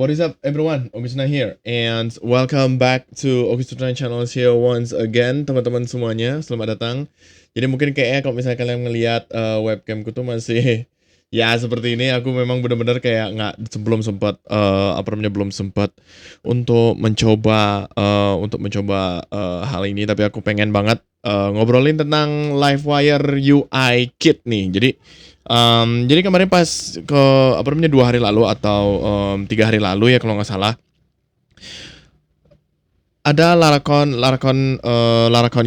What is up, everyone? Augustina here, and welcome back to Augustina Channel here once again, teman-teman semuanya. Selamat datang. Jadi mungkin kayaknya kalau misalnya kalian ngelihat webcamku tuh masih ya seperti ini, aku memang benar-benar kayak nggak belum sempat apa namanya belum sempat untuk mencoba hal ini, tapi aku pengen banget ngobrolin tentang Livewire UI Kit nih. Jadi kemarin pas ke apa namanya 2 hari lalu atau 3 hari lalu ya kalau nggak salah ada Laracon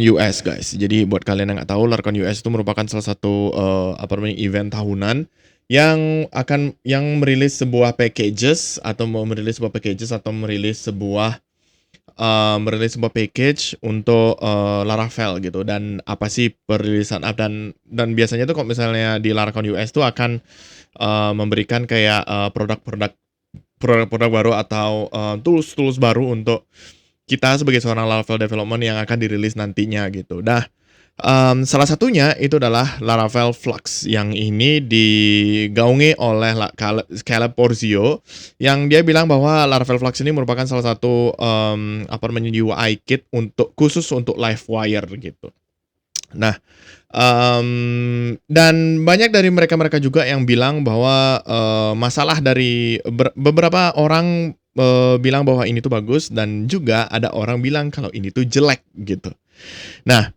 US guys. Jadi buat kalian yang nggak tahu, Laracon US itu merupakan salah satu apa namanya event tahunan yang merilis sebuah packages atau mau merilis sebuah packages atau merilis sebuah package untuk Laravel gitu, dan apa sih perilisan dan biasanya tuh kalau misalnya di Laracon US tuh akan memberikan kayak produk-produk baru atau tools baru untuk kita sebagai seorang Laravel development yang akan dirilis nantinya gitu. Nah, salah satunya itu adalah Laravel Flux yang ini digaungi oleh Caleb Porzio, yang dia bilang bahwa Laravel Flux ini merupakan salah satu apa namanya UI kit khusus untuk Livewire gitu. Nah, dan banyak dari mereka juga yang bilang bahwa masalah dari beberapa orang bilang bahwa ini tuh bagus, dan juga ada orang bilang kalau ini tuh jelek gitu. Nah,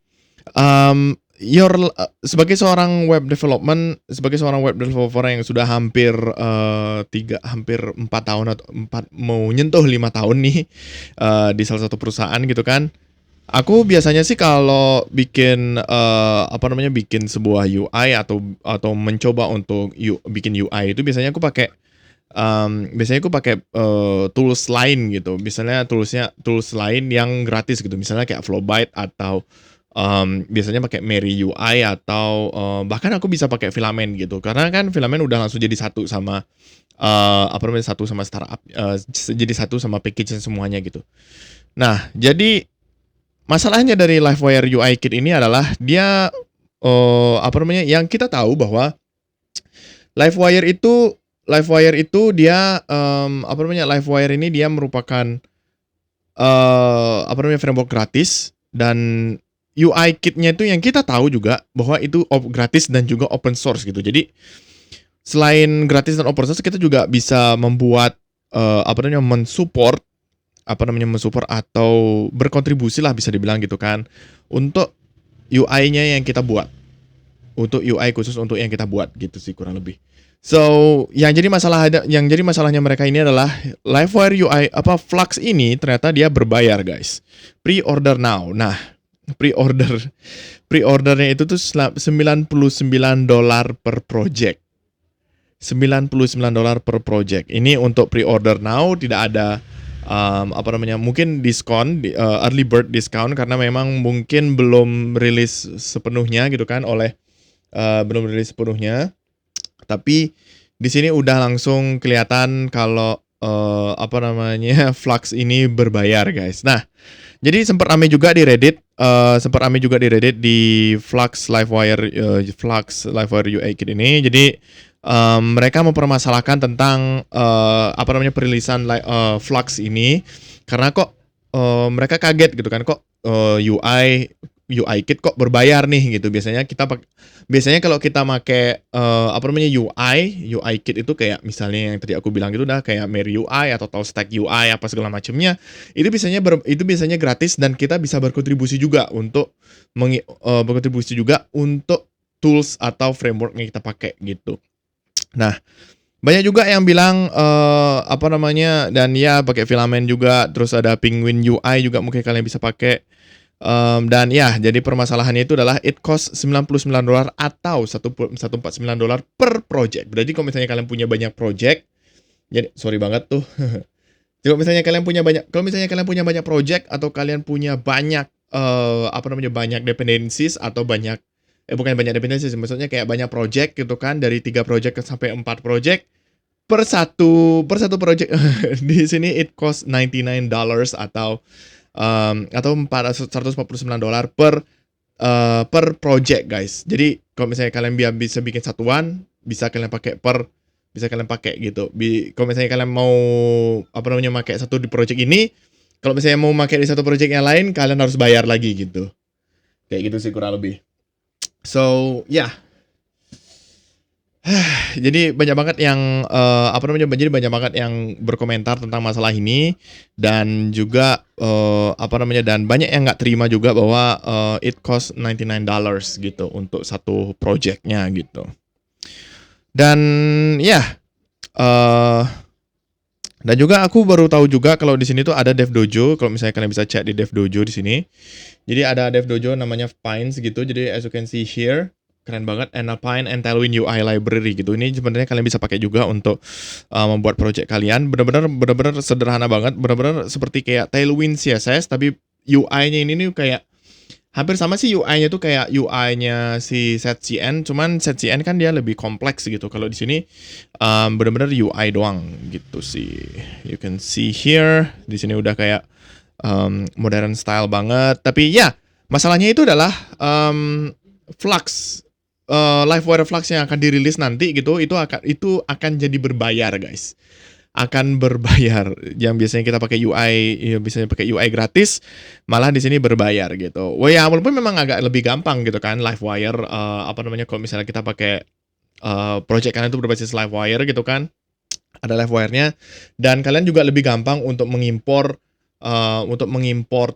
sebagai seorang web developer yang sudah hampir 4 tahun atau 4 mau nyentuh 5 tahun nih di salah satu perusahaan gitu kan. Aku biasanya sih kalau bikin sebuah UI atau mencoba untuk bikin UI itu biasanya aku pakai tools lain gitu. Misalnya tools lain yang gratis gitu. Misalnya kayak Flowbyte atau biasanya pakai Mary UI atau bahkan aku bisa pakai Filament gitu. Karena kan Filament udah langsung jadi satu sama satu sama startup, jadi satu sama package semuanya gitu. Nah, jadi masalahnya dari Livewire UI Kit ini adalah dia yang kita tahu bahwa Livewire itu dia Livewire ini dia merupakan framework gratis, dan UI kit-nya itu yang kita tahu juga bahwa itu gratis dan juga open source gitu. Jadi selain gratis dan open source, kita juga bisa membuat mensupport atau berkontribusi lah bisa dibilang gitu kan untuk UI-nya yang kita buat. Untuk UI khusus untuk yang kita buat gitu sih kurang lebih. So, yang jadi masalahnya mereka ini adalah Livewire UI Flux ini ternyata dia berbayar, guys. Pre-order now. Nah, pre-ordernya itu tuh $99 per project. $99 per project. Ini untuk pre-order now, tidak ada mungkin diskon, early bird discount, karena memang mungkin belum rilis sepenuhnya gitu kan belum rilis sepenuhnya. Tapi di sini udah langsung kelihatan kalau Flux ini berbayar, guys. Nah, jadi sempat rame juga di Reddit, di Flux Livewire UI Kit ini. Jadi mereka mempermasalahkan tentang perilisan Flux ini, karena kok mereka kaget gitu kan, kok UI Kit kok berbayar nih gitu. Biasanya kalau kita pakai UI Kit itu kayak misalnya yang tadi aku bilang gitu, udah kayak Mary UI atau Stack UI apa segala macamnya. Itu biasanya gratis, dan kita bisa berkontribusi juga untuk tools atau framework yang kita pakai gitu. Nah, banyak juga yang bilang dan ya pakai Filament juga, terus ada Penguin UI juga mungkin kalian bisa pakai. Dan ya, jadi permasalahannya itu adalah it cost $99 atau $149 per project. Berarti kalau misalnya kalian punya banyak project, jadi sorry banget tuh. Kalau misalnya kalian punya banyak project, atau kalian punya banyak banyak dependencies atau bukan banyak dependencies, maksudnya kayak banyak project gitu kan, dari 3 project sampai 4 project per satu project. Di sini it cost $99 atau $149 per project, guys. Jadi kalau misalnya kalian bisa bikin satuan, bisa kalian pakai bisa kalian pakai gitu. Kalau misalnya kalian mau apa namanya pakai satu di project ini, kalau misalnya mau pakai di satu project yang lain, kalian harus bayar lagi gitu. Kayak gitu sih kurang lebih. So, ya. Jadi banyak banget yang apa namanya? Jadi banyak banget yang berkomentar tentang masalah ini dan juga apa namanya? Dan banyak yang nggak terima juga bahwa it cost $99 gitu untuk satu projectnya gitu. Dan ya, eh dan juga aku baru tahu juga kalau di sini tuh ada Dev Dojo. Kalau misalnya kalian bisa cek di Dev Dojo di sini. Jadi ada Dev Dojo namanya Pines gitu. Jadi as you can see here, keren banget, Pine and Tailwind UI library gitu. Ini sebenarnya kalian bisa pakai juga untuk membuat project kalian. Benar-benar sederhana banget, benar-benar seperti kayak Tailwind CSS tapi UI-nya ini nih kayak hampir sama sih UI-nya tuh kayak UI-nya si setcn, cuman setcn kan dia lebih kompleks gitu. Kalau di sini benar-benar UI doang gitu sih. You can see here, di sini udah kayak modern style banget. Tapi ya, masalahnya itu adalah Flux, Livewire Flux yang akan dirilis nanti gitu, itu akan jadi berbayar guys. Akan berbayar. Yang biasanya kita pakai UI, ya biasanya pakai UI gratis, malah di sini berbayar gitu. Wah ya, walaupun memang agak lebih gampang gitu kan, Livewire apa namanya kalau misalnya kita pakai project kalian itu berbasis Livewire gitu kan, ada Livewire-nya, dan kalian juga lebih gampang untuk mengimpor mengimpor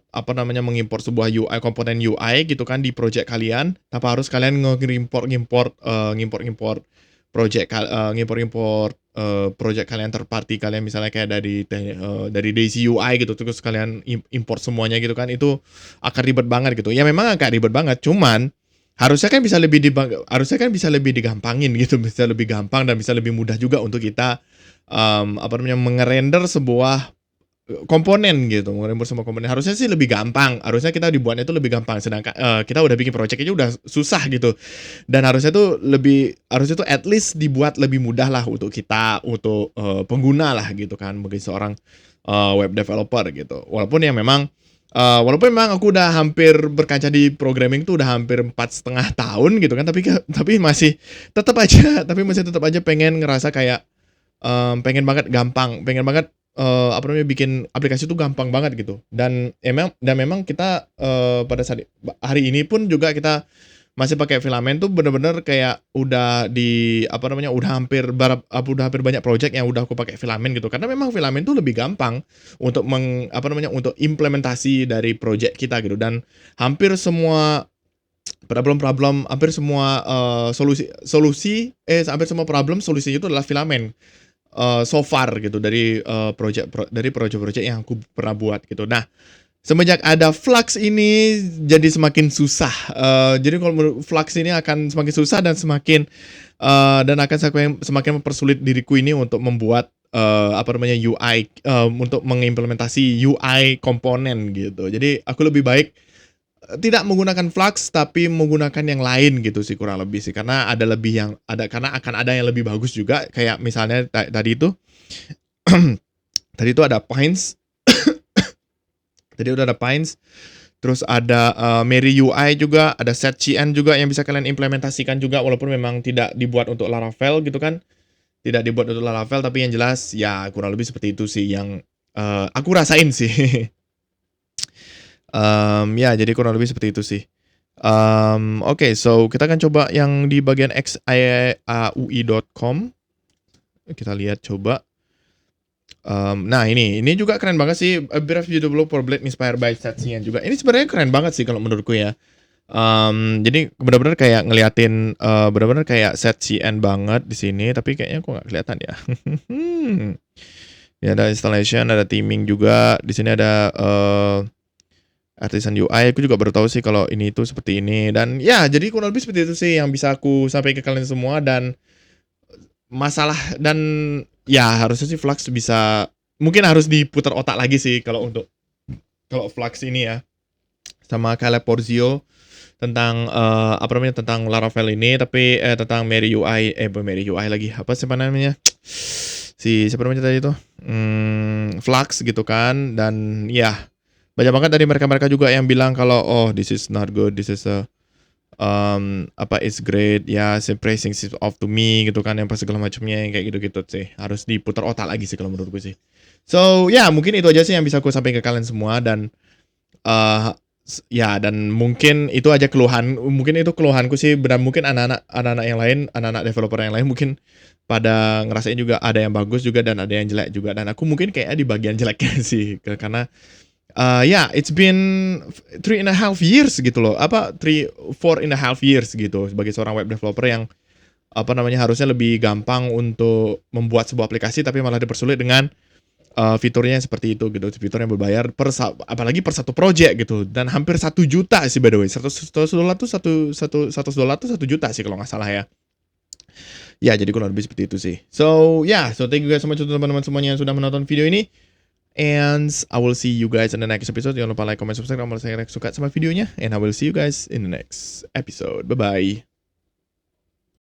sebuah UI, komponen UI gitu kan di project kalian, tanpa harus kalian ngimport project kalian third party kalian, misalnya kayak dari Daisy UI gitu, terus kalian import semuanya gitu kan, itu akan ribet banget gitu. Ya memang agak ribet banget, cuman harusnya kan bisa lebih digampangin gitu, bisa lebih gampang dan bisa lebih mudah juga untuk kita mengerender sebuah komponen gitu, mengimpor semua komponen. Harusnya sih lebih gampang, harusnya kita dibuatnya itu lebih gampang, sedangkan kita udah bikin project aja udah susah gitu. Dan harusnya tuh at least dibuat lebih mudah lah untuk kita, untuk pengguna lah gitu kan, bagi seorang web developer gitu. Walaupun memang aku udah hampir berkaca di programming tuh udah hampir 4,5 tahun gitu kan, tapi masih tetap aja pengen ngerasa kayak pengen banget bikin aplikasi itu gampang banget gitu. Dan memang kita pada saat hari ini pun juga kita masih pakai filament tuh bener-bener kayak udah udah hampir banyak project yang udah aku pakai filament gitu. Karena memang filament tuh lebih gampang untuk untuk implementasi dari project kita gitu. Dan hampir semua hampir semua hampir semua problem solusinya itu adalah filament. So far gitu dari project-project yang aku pernah buat gitu. Nah, semenjak ada Flux ini jadi semakin susah. Jadi kalau menurut Flux ini akan semakin susah dan akan semakin mempersulit diriku ini untuk membuat UI, untuk mengimplementasi UI komponen gitu. Jadi aku lebih baik tidak menggunakan Flux tapi menggunakan yang lain gitu sih, kurang lebih sih, karena karena akan ada yang lebih bagus juga, kayak misalnya tadi itu tadi itu ada Pines. Tadi udah ada Pines, terus ada Mary UI juga, ada setcn juga yang bisa kalian implementasikan juga, walaupun memang tidak dibuat untuk Laravel gitu kan, tapi yang jelas ya kurang lebih seperti itu sih yang aku rasain sih. Ya, jadi kurang lebih seperti itu sih. Oke, so kita akan coba yang di bagian xaui.com. Kita lihat coba. Nah ini juga keren banget sih, A Brief Developer Blade Inspired by setcn juga. Ini sebenarnya keren banget sih kalau menurutku ya. Jadi benar-benar kayak ngeliatin benar-benar kayak setcn banget di sini, tapi kayaknya kok nggak kelihatan ya. Ya ada installation, ada theming juga. Di sini ada Artisan UI. Aku juga baru tahu sih kalau ini itu seperti ini. Dan ya, jadi kurang lebih seperti itu sih yang bisa aku sampaikan ke kalian semua. Dan ya harusnya sih Flux bisa, mungkin harus diputar otak lagi sih kalau Flux ini ya, sama Caleb Porzio tentang tentang Laravel ini. Tapi tentang Mary UI lagi, apa sih namanya, siapa namanya tadi itu, Flux gitu kan. Dan ya banyak banget dari mereka juga yang bilang kalau this is not good, this is apa is great ya, praising off to me gitu kan, yang pas segala macamnya kayak gitu-gitu sih. Harus diputar otak lagi sih kalau menurutku sih. So ya mungkin itu aja sih yang bisa aku sampaikan ke kalian semua dan eh ya dan mungkin itu aja mungkin itu keluhanku sih, dan mungkin anak-anak yang lain, anak-anak developer yang lain mungkin pada ngerasain juga ada yang bagus juga dan ada yang jelek juga, dan aku mungkin kayak di bagian jeleknya sih karena ya it's been 3.5 years gitu loh, apa 4.5 years gitu sebagai seorang web developer yang apa namanya harusnya lebih gampang untuk membuat sebuah aplikasi tapi malah dipersulit dengan fiturnya seperti itu gitu, fitur yang berbayar apalagi per satu project gitu, dan hampir 1 juta sih by the way, $100 tuh $100 tuh 1 juta sih kalau nggak salah ya. Ya jadi kurang lebih seperti itu sih. So so thank you guys so much untuk teman-teman semuanya yang sudah menonton video ini. And I will see you guys in the next episode. Jangan lupa like, comment, subscribe kalau misalnya suka sama videonya. And I will see you guys in the next episode. Bye-bye.